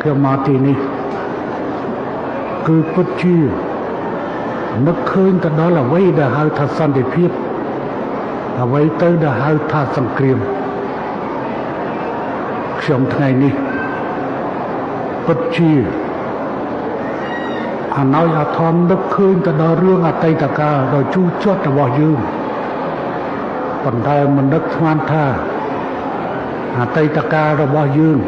ខ្ញុំមកទីនេះគឺពិតជានឹកឃើញទៅដល់អ្វីដែលហៅថាសន្តិភាពអ្វីទៅដែលហៅថាសង្គ្រាមខ្ញុំថ្ងៃនេះពិតជាអាណោយអាធម្មនឹកឃើញទៅដល់រឿងអតីតកាលដ៏ជូរចត់របស់យើងប៉ុន្តែមិននឹកស្មានថាអតីតកាលរបស់យើង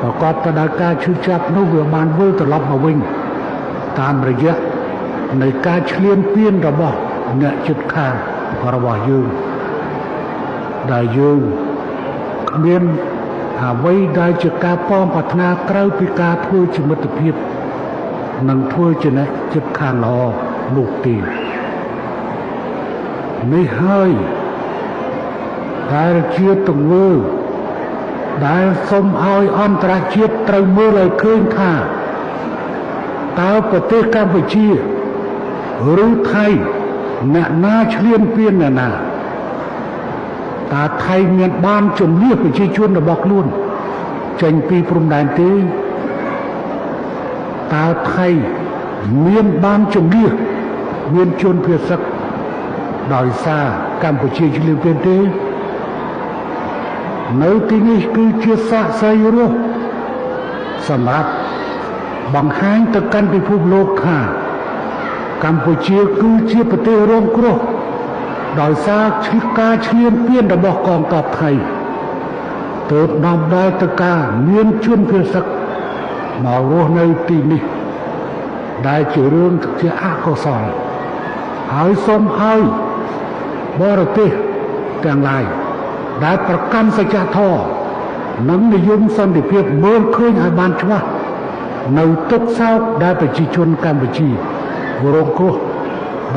ប្រកបទៅដោយការឈឺចាប់នោះវាបានវិលត្រឡប់មកវិញតាមរយៈនៃការឈ្លានពានរបស់អ្នកជិតខាងរបស់យើងដែលយើងគ្មានអ្វីដែលជាការប៉ងប្រាថ្នាក្រៅពីការធ្វើជាមិត្តភាពនិងធ្វើជាអ្នកជិតខាងល្អនោះទេនេះហើយដែលជាទង្វើដែលសូមឲ្យអន្តរជាតិត្រូវមើលឲ្យឃើញថាតើប្រទេសកម្ពុជាឬថៃអ្នកណាឈ្លានពានអ្នកណាតើថៃមានបានជំនះប្រជាជនរបស់ខ្លួនចេញពីព្រំដែនទេតើថៃមានបានជំនះមានជនភៀសសឹកដោយសារកម្ពុជាឈ្លានពានទេនៅទីនេះគឺជាសាក្សីរស់សម្រាប់បង្ហាញទៅកាន់ពិភពលោកថាកម្ពុជាគឺជាប្រទេសរងគ្រោះដោយសារការឈ្លានពានរបស់កងទ័ពថៃទើបនាំដល់ទៅការមានជនភៀសសឹកមករស់នៅទីនេះដែលជារឿងជាអកុសលហើយសូមឲ្យបរទេសទាំងឡាយដែលប្រកាន់សច្ចធម៌និងនិយមសន្តិភាពមើលឃើញឲ្យបានច្បាស់នៅទុក្ខសោកដែលប្រជាជនកម្ពុជារងគ្រោះ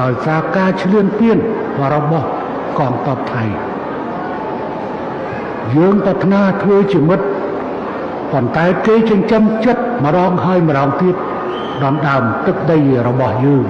ដោយសារការឈ្លានពានរបស់កងទ័ពថៃយើងប្រាថ្នាធ្វើជាមិត្តប៉ុន្តែគេចិញ្ចឹមចិត្តម្ដងហើយម្ដងទៀតដណ្ដើមទឹកដីរបស់យើង